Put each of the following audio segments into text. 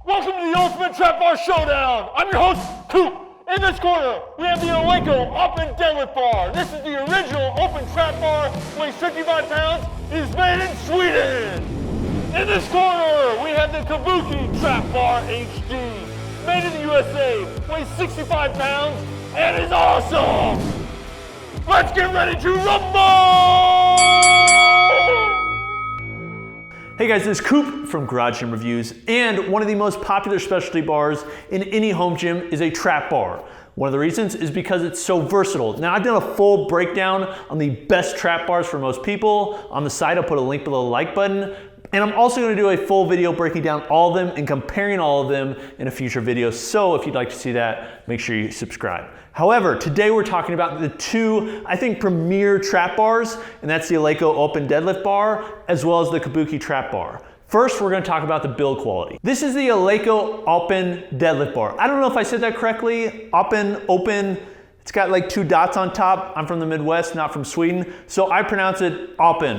Welcome to the Ultimate Trap Bar Showdown. I'm your host, Coop. In this corner, we have the Eleiko Oppen Deadlift Bar. This is the original Open Trap Bar, weighs 55 pounds, is made in Sweden. In this corner, we have the Kabuki Strength Trap Bar HD, made in the USA, weighs 65 pounds, and is awesome. Let's get ready to rumble! Hey guys, this is Coop from Garage Gym Reviews, and one of the most popular specialty bars in any home gym is a trap bar. One of the reasons is because it's so versatile. Now, I've done a full breakdown on the best trap bars for most people. On the side, I'll put a link below the like button. And I'm also gonna do a full video breaking down all of them and comparing all of them in a future video. So if you'd like to see that, make sure you subscribe. However, today we're talking about the two, I think, premier trap bars, and that's the Eleiko Open Deadlift Bar, as well as the Kabuki Trap Bar. First, we're gonna talk about the build quality. This is the Eleiko Open Deadlift Bar. I don't know if I said that correctly. Open, it's got like 2 dots on top. I'm from the Midwest, not from Sweden, so I pronounce it Oppen.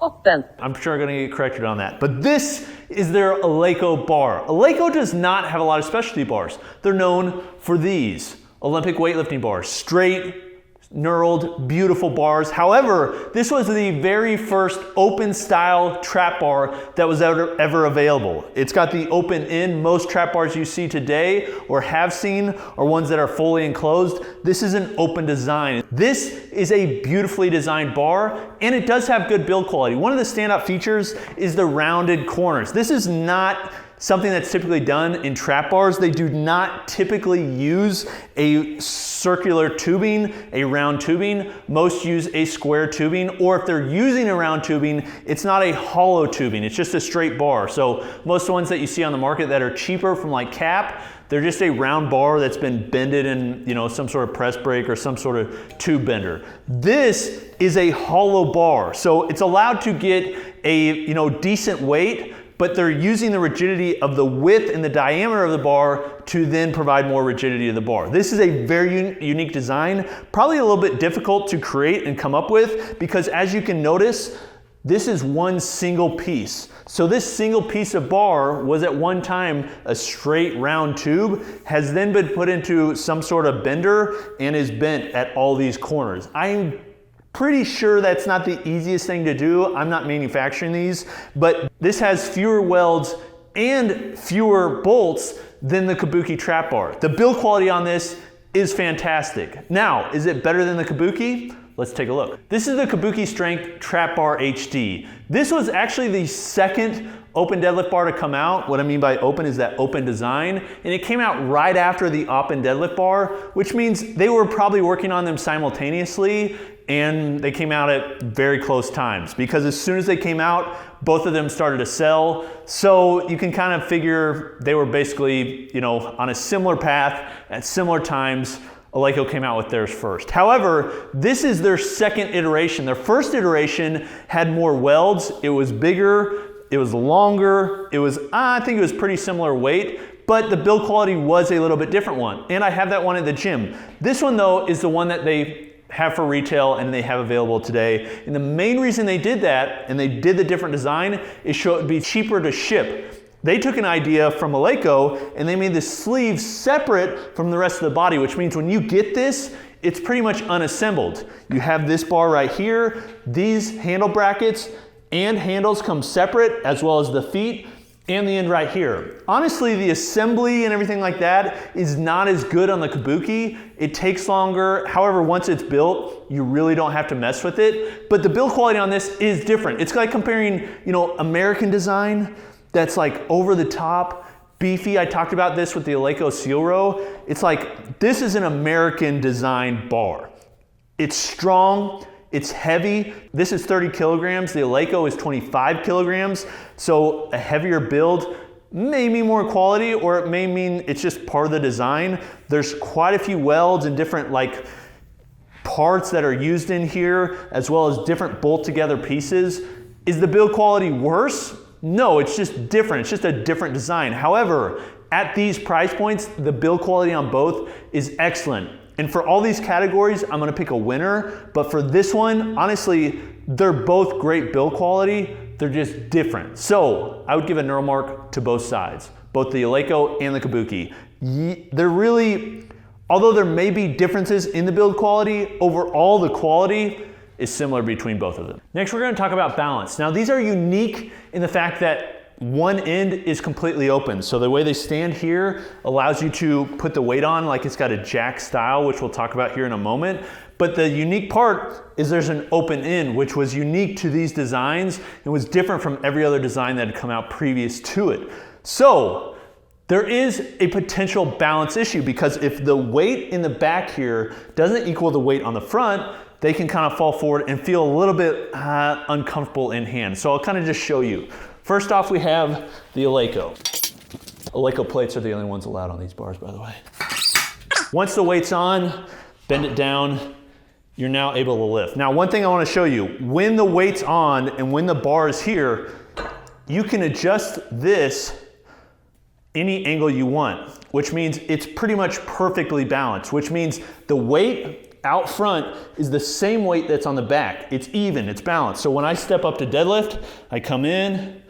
Oppen. I'm sure I'm gonna get corrected on that. But this is their Eleiko bar. Eleiko does not have a lot of specialty bars. They're known for these Olympic weightlifting bars, straight, knurled, beautiful bars. However, this was the very first open style trap bar that was ever available. It's got the open end. Most trap bars you see today or have seen are ones that are fully enclosed. This is an open design. This is a beautifully designed bar, and it does have good build quality. One of the standout features is the rounded corners. This is not something that's typically done in trap bars. They do not typically use a circular tubing, a round tubing. Most use a square tubing, or if they're using a round tubing, it's not a hollow tubing, it's just a straight bar. So most of the ones that you see on the market that are cheaper from like Cap, they're just a round bar that's been bended in, some sort of press brake or some sort of tube bender. This is a hollow bar, so it's allowed to get a decent weight, but they're using the rigidity of the width and the diameter of the bar to then provide more rigidity to the bar. This is a very unique design, probably a little bit difficult to create and come up with, because as you can notice, this is one single piece. So this single piece of bar was at one time a straight round tube, has then been put into some sort of bender and is bent at all these corners. I'm pretty sure that's not the easiest thing to do. I'm not manufacturing these, but this has fewer welds and fewer bolts than the Kabuki Trap Bar. The build quality on this is fantastic. Now, is it better than the Kabuki? Let's take a look. This is the Kabuki Strength Trap Bar HD. This was actually the second open deadlift bar to come out. What I mean by open is that open design, and it came out right after the Oppen Deadlift Bar, which means they were probably working on them simultaneously, and they came out at very close times, because as soon as they came out, both of them started to sell. So you can kind of figure they were basically, on a similar path at similar times. Eleiko came out with theirs first. However, this is their second iteration. Their first iteration had more welds. It was bigger, it was longer, it was, I think it was pretty similar weight, but the build quality was a little bit different one. And I have that one at the gym. This one though is the one that they have for retail and they have available today. And the main reason they did that, and they did the different design, is so it would be cheaper to ship. They took an idea from Eleiko and they made the sleeve separate from the rest of the body, which means when you get this, it's pretty much unassembled. You have this bar right here, these handle brackets and handles come separate, as well as the feet and the end right here. Honestly, the assembly and everything like that is not as good on the Kabuki. It takes longer. However, once it's built, you really don't have to mess with it. But the build quality on this is different. It's like comparing, American design that's like over the top, beefy. I talked about this with the Eleiko Seal Row. It's like, this is an American design bar. It's strong, it's heavy. This is 30 kilograms. The Eleiko is 25 kilograms. So a heavier build may mean more quality, or it may mean it's just part of the design. There's quite a few welds and different parts that are used in here, as well as different bolt together pieces. Is the build quality worse? No, it's just different. It's just a different design. However, at these price points, the build quality on both is excellent. And for all these categories, I'm gonna pick a winner. But for this one, honestly, they're both great build quality. they're just different. So I would give a neural mark to both sides, both the Eleiko and the Kabuki. They're really, although there may be differences in the build quality, overall the quality is similar between both of them. Next, we're going to talk about balance. Now, these are unique in the fact that one end is completely open. So the way they stand here allows you to put the weight on like it's got a jack style, which we'll talk about here in a moment. But the unique part is there's an open end, which was unique to these designs and was different from every other design that had come out previous to it. So there is a potential balance issue because if the weight in the back here doesn't equal the weight on the front, they can kind of fall forward and feel a little bit uncomfortable in hand. So I'll kind of just show you. First off, we have the Eleiko. Eleiko plates are the only ones allowed on these bars, by the way. Once the weight's on, bend it down, you're now able to lift. Now, one thing I want to show you, when the weight's on and when the bar is here, you can adjust this any angle you want, which means it's pretty much perfectly balanced, which means the weight out front is the same weight that's on the back. It's even, it's balanced. So when I step up to deadlift, I come in,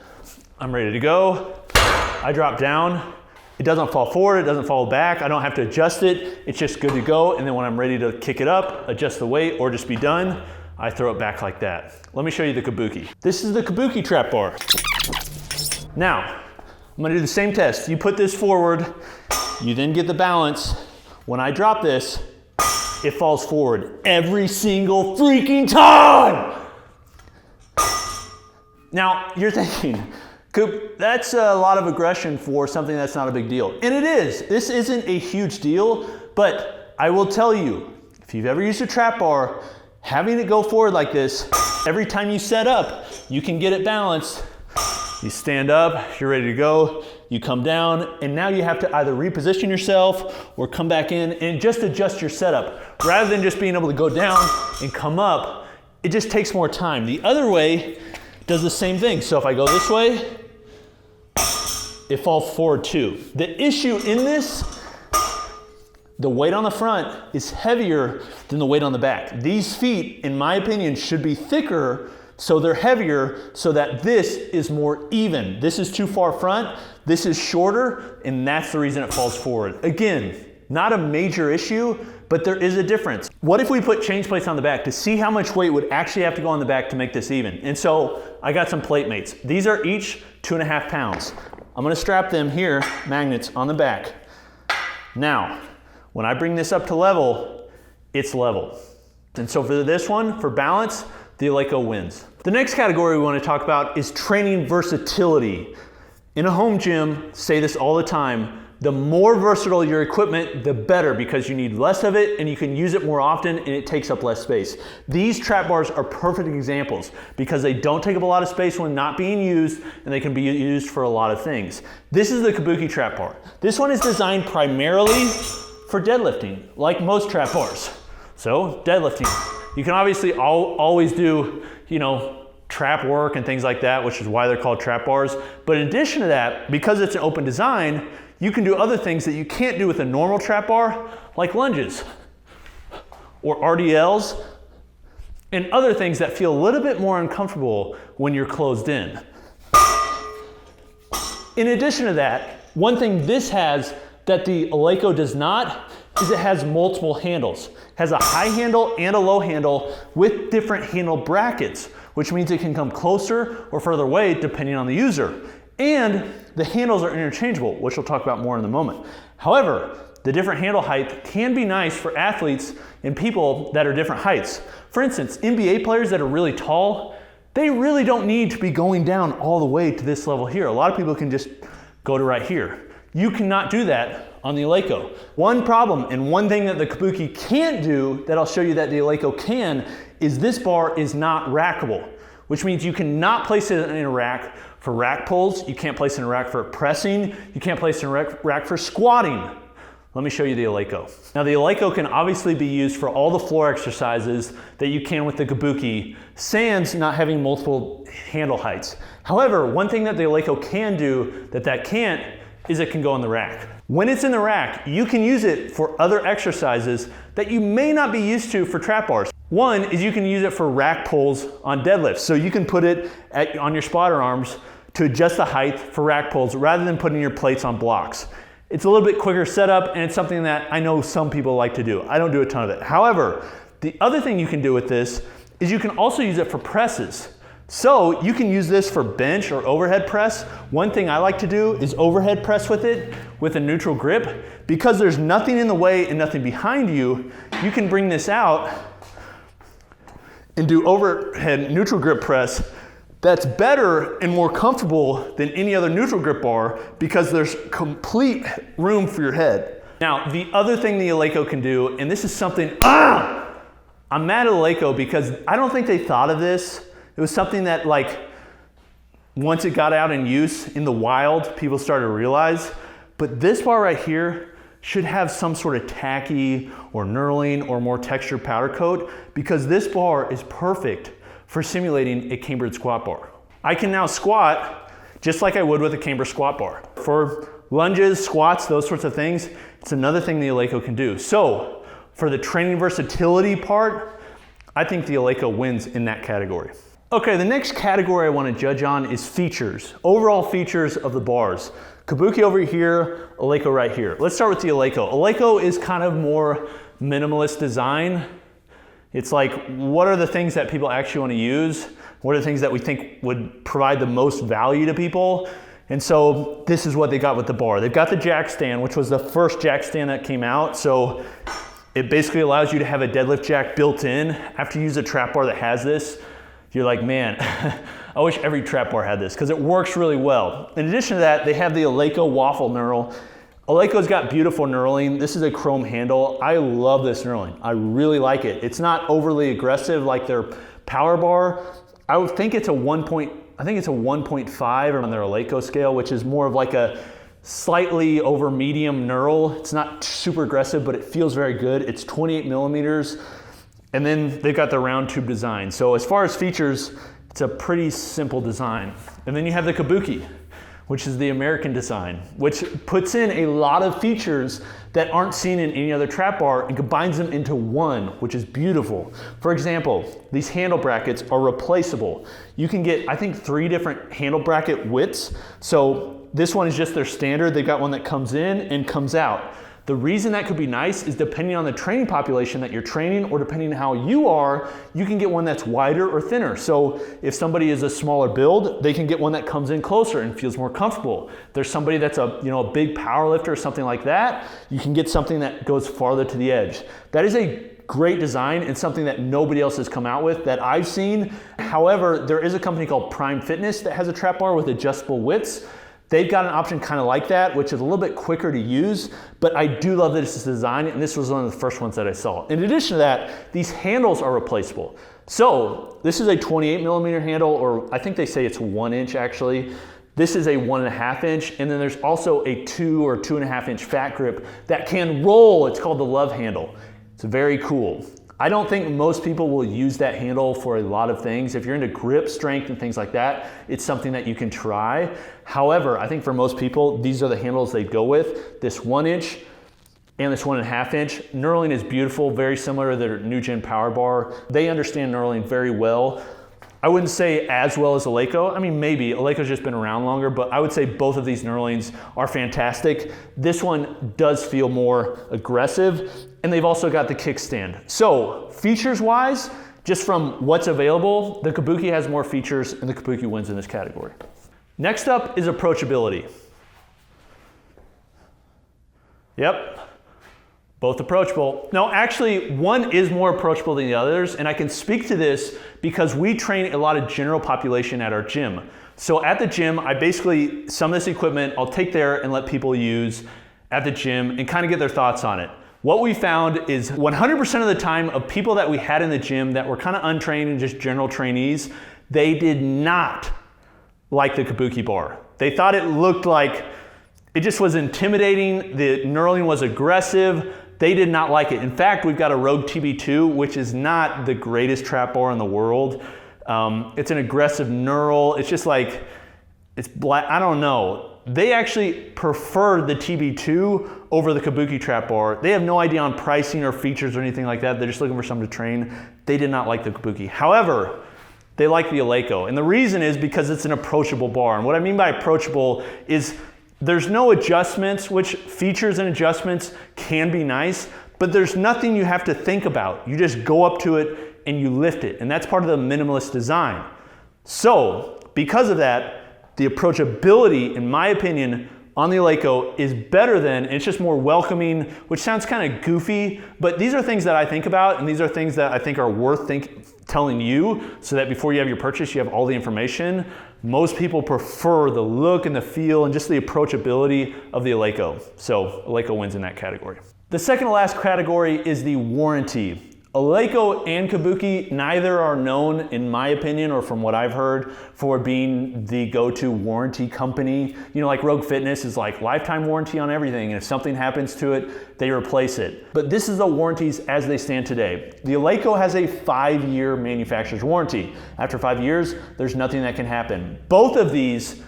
I'm ready to go. I drop down. It doesn't fall forward, it doesn't fall back. I don't have to adjust it. It's just good to go. And then when I'm ready to kick it up, adjust the weight or just be done, I throw it back like that. Let me show you the Kabuki. This is the Kabuki Trap Bar. Now, I'm gonna do the same test. You put this forward, you then get the balance. When I drop this, it falls forward every single freaking time. Now, you're thinking, Coop, that's a lot of aggression for something that's not a big deal. And it is. This isn't a huge deal, but I will tell you, if you've ever used a trap bar, having it go forward like this, every time you set up, you can get it balanced. You stand up, you're ready to go, you come down, and now you have to either reposition yourself or come back in and just adjust your setup. Rather than just being able to go down and come up, it just takes more time. The other way does the same thing. So if I go this way, it falls forward too. The issue in this, the weight on the front is heavier than the weight on the back. These feet, in my opinion, should be thicker so they're heavier so that this is more even. This is too far front, this is shorter, and that's the reason it falls forward. Again, not a major issue, but there is a difference. What if we put change plates on the back to see how much weight would actually have to go on the back to make this even? And so I got some plate mates. These are each 2.5 pounds. I'm gonna strap them here, magnets on the back. Now, when I bring this up to level, it's level. And so for this one, for balance, the Eleiko wins. The next category we want to talk about is training versatility. In a home gym, say this all the time, the more versatile your equipment, the better, because you need less of it and you can use it more often and it takes up less space. These trap bars are perfect examples because they don't take up a lot of space when not being used and they can be used for a lot of things. This is the Kabuki Trap Bar. This one is designed primarily for deadlifting, like most trap bars. So deadlifting. You can obviously always do, trap work and things like that, which is why they're called trap bars. But in addition to that, because it's an open design, you can do other things that you can't do with a normal trap bar, like lunges or RDLs and other things that feel a little bit more uncomfortable when you're closed in. In addition to that, one thing this has that the Eleiko does not is it has multiple handles. It has a high handle and a low handle with different handle brackets, which means it can come closer or further away depending on the user. And the handles are interchangeable, which we'll talk about more in a moment. However, the different handle height can be nice for athletes and people that are different heights. For instance, NBA players that are really tall, they really don't need to be going down all the way to this level here. A lot of people can just go to right here. You cannot do that on the Eleiko. One problem and one thing that the Kabuki can't do that I'll show you that the Eleiko can is this bar is not rackable, which means you cannot place it in a rack for rack pulls, you can't place it in a rack for pressing, you can't place it in a rack for squatting. Let me show you the Eleiko. Now the Eleiko can obviously be used for all the floor exercises that you can with the Kabuki, sans not having multiple handle heights. However, one thing that the Eleiko can do that can't is it can go in the rack. When it's in the rack, you can use it for other exercises that you may not be used to for trap bars. One is you can use it for rack pulls on deadlifts. So you can put it on your spotter arms to adjust the height for rack pulls rather than putting your plates on blocks. It's a little bit quicker setup, and it's something that I know some people like to do. I don't do a ton of it. However, the other thing you can do with this is you can also use it for presses. So you can use this for bench or overhead press. One thing I like to do is overhead press with it with a neutral grip. Because there's nothing in the way and nothing behind you, you can bring this out and do overhead neutral grip press that's better and more comfortable than any other neutral grip bar because there's complete room for your head. Now, the other thing the Eleiko can do, and this is something, I'm mad at Eleiko because I don't think they thought of this. It was something that, like, once it got out in use in the wild, people started to realize. But this bar right here should have some sort of tacky or knurling or more textured powder coat because this bar is perfect for simulating a cambered squat bar. I can now squat just like I would with a camber squat bar. For lunges, squats, those sorts of things, it's another thing the Eleiko can do. So for the training versatility part, I think the Eleiko wins in that category. Okay, the next category I want to judge on is features, overall features of the bars. Kabuki over here, Eleiko right here. Let's start with the Eleiko. Eleiko is kind of more minimalist design. It's like, what are the things that people actually want to use? What are the things that we think would provide the most value to people? And so this is what they got with the bar. They've got the jack stand, which was the first jack stand that came out. So it basically allows you to have a deadlift jack built in. After you use a trap bar that has this, you're like, man, I wish every trap bar had this because it works really well. In addition to that, they have the Eleiko waffle knurl. Eleiko's got beautiful knurling. This is a chrome handle. I love this knurling. I really like it. It's not overly aggressive like their power bar. I would think it's a 1.5 on their Eleiko scale, which is more of like a slightly over medium knurl. It's not super aggressive, but it feels very good. It's 28 millimeters. And then they've got the round tube design. So as far as features, it's a pretty simple design. And then you have the Kabuki, which is the American design, which puts in a lot of features that aren't seen in any other trap bar and combines them into one, which is beautiful. For example, these handle brackets are replaceable. You can get, I think, 3 different handle bracket widths. So this one is just their standard. They've got one that comes in and comes out. The reason that could be nice is depending on the training population that you're training or depending on how you are, you can get one that's wider or thinner. So if somebody is a smaller build, they can get one that comes in closer and feels more comfortable. If there's somebody that's a big power lifter or something like that, you can get something that goes farther to the edge. That is a great design and something that nobody else has come out with that I've seen. However, there is a company called Prime Fitness that has a trap bar with adjustable widths. They've got an option kind of like that, which is a little bit quicker to use, but I do love that it's designed, and this was one of the first ones that I saw. In addition to that, these handles are replaceable. So this is a 28 millimeter handle, or I think they say it's 1 inch actually. This is a 1.5 inch, and then there's also a 2 or 2.5 inch fat grip that can roll. It's called the Love handle. It's very cool. I don't think most people will use that handle for a lot of things. If you're into grip strength and things like that, it's something that you can try. However, I think for most people, these are the handles they'd go with. This 1 inch and this 1.5 inch. Knurling is beautiful, very similar to their new gen power bar. They understand knurling very well. I wouldn't say as well as Eleiko. I mean, maybe. Eleiko's just been around longer, but I would say both of these knurlings are fantastic. This one does feel more aggressive, and they've also got the kickstand. So, features-wise, just from what's available, the Kabuki has more features, and the Kabuki wins in this category. Next up is approachability. Yep. Both approachable. No, actually, one is more approachable than the others, and I can speak to this because we train a lot of general population at our gym. So at the gym, I basically, some of this equipment, I'll take there and let people use at the gym and kind of get their thoughts on it. What we found is 100% of the time of people that we had in the gym that were kind of untrained and just general trainees, they did not like the Kabuki bar. They thought it looked like, it just was intimidating, the knurling was aggressive, they did not like it. In fact, we've got a Rogue TB2, which is not the greatest trap bar in the world. It's an aggressive knurl. It's just like, it's black, I don't know. They actually prefer the TB2 over the Kabuki Trap Bar. They have no idea on pricing or features or anything like that. They're just looking for something to train. They did not like the Kabuki. However, they like the Eleiko. And the reason is because it's an approachable bar. And what I mean by approachable is there's no adjustments, which features and adjustments can be nice, but there's nothing you have to think about. You just go up to it and you lift it. And that's part of the minimalist design. So because of that, the approachability, in my opinion, on the Eleiko is better than, and it's just more welcoming, which sounds kind of goofy, but these are things that I think about, and these are things that I think are worth telling you, so that before you have your purchase, you have all the information. Most people prefer the look and the feel and just the approachability of the Eleiko. So Eleiko wins in that category. The second to last category is the warranty. Eleiko and Kabuki, neither are known, in my opinion, or from what I've heard, for being the go-to warranty company. You know, like Rogue Fitness is like lifetime warranty on everything, and if something happens to it, they replace it. But this is the warranties as they stand today. The Eleiko has a 5-year manufacturer's warranty. After 5 years, there's nothing that can happen. Both of these,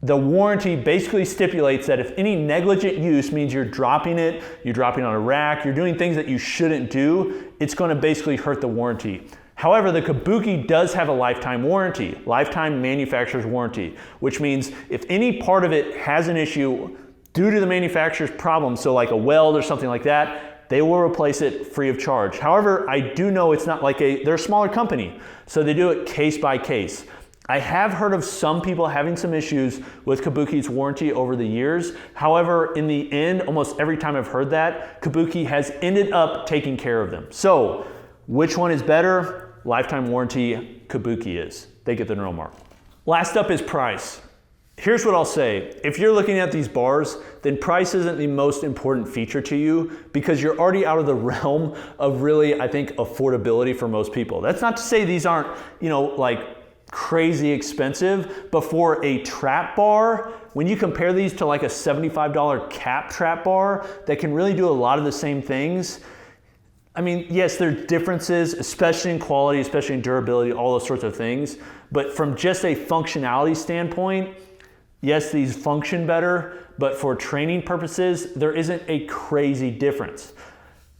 the warranty basically stipulates that if any negligent use means you're dropping it on a rack, you're doing things that you shouldn't do, it's going to basically hurt the warranty. However, the Kabuki does have a lifetime warranty, lifetime manufacturer's warranty, which means if any part of it has an issue due to the manufacturer's problem, so like a weld or something like that, they will replace it free of charge. However, I do know it's not like they're a smaller company, so they do it case by case. I have heard of some people having some issues with Kabuki's warranty over the years. However, in the end, almost every time I've heard that, Kabuki has ended up taking care of them. So, which one is better? Lifetime warranty, Kabuki is. They get the neural mark. Last up is price. Here's what I'll say. If you're looking at these bars, then price isn't the most important feature to you because you're already out of the realm of really, I think, affordability for most people. That's not to say these aren't, like crazy expensive, but for a trap bar, when you compare these to like a $75 cap trap bar that can really do a lot of the same things, I mean, yes, there are differences, especially in quality, especially in durability, all those sorts of things, but from just a functionality standpoint, yes, these function better, but for training purposes, there isn't a crazy difference.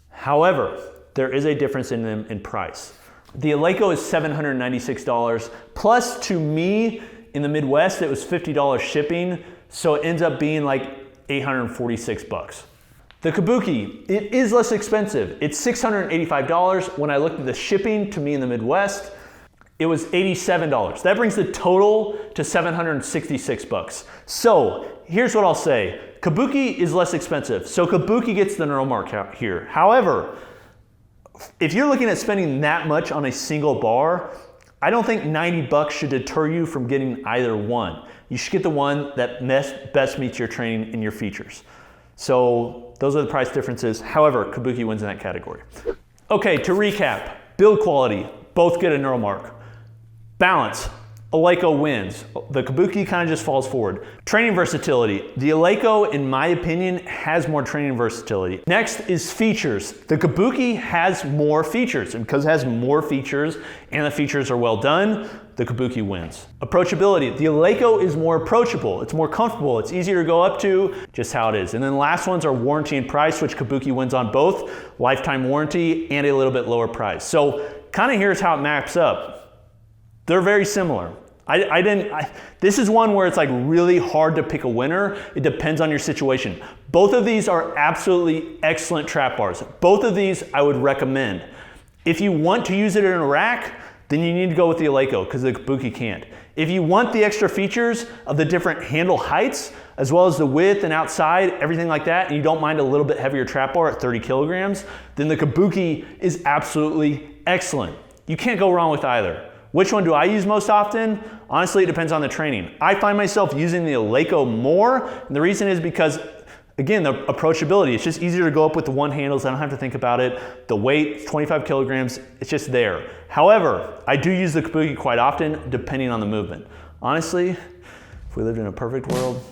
However, there is a difference in them in price. The Eleiko is $796, plus to me, in the Midwest, it was $50 shipping, so it ends up being like 846 bucks. The Kabuki, it is less expensive. It's $685. When I looked at the shipping to me in the Midwest, it was $87. That brings the total to 766 bucks. So here's what I'll say. Kabuki is less expensive, so Kabuki gets the neural mark out here. However, if you're looking at spending that much on a single bar, I don't think 90 bucks should deter you from getting either one. You should get the one that best meets your training and your features. So those are the price differences. However, Kabuki wins in that category. Okay, to recap, build quality, both get a neural mark. Balance, Eleiko wins. The Kabuki kind of just falls forward. Training versatility. The Eleiko, in my opinion, has more training versatility. Next is features. The Kabuki has more features, and because it has more features and the features are well done, the Kabuki wins. Approachability. The Eleiko is more approachable. It's more comfortable. It's easier to go up to, just how it is. And then the last ones are warranty and price, which Kabuki wins on both. Lifetime warranty and a little bit lower price. So kind of here's how it maps up. They're very similar. This is one where it's like really hard to pick a winner. It depends on your situation. Both of these are absolutely excellent trap bars. Both of these I would recommend. If you want to use it in a rack, then you need to go with the Eleiko because the Kabuki can't. If you want the extra features of the different handle heights, as well as the width and outside, everything like that, and you don't mind a little bit heavier trap bar at 30 kilograms, then the Kabuki is absolutely excellent. You can't go wrong with either. Which one do I use most often? Honestly, it depends on the training. I find myself using the Eleiko more, and the reason is because, again, the approachability. It's just easier to go up with the one handles. I don't have to think about it. The weight, 25 kilograms, it's just there. However, I do use the Kabuki quite often, depending on the movement. Honestly, if we lived in a perfect world,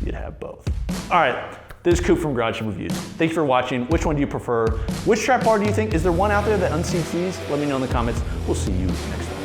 you'd have both. All right. This is Coop from Garage Reviews. Thank you for watching. Which one do you prefer? Which trap bar do you think? Is there one out there that unseats these? Let me know in the comments. We'll see you next time.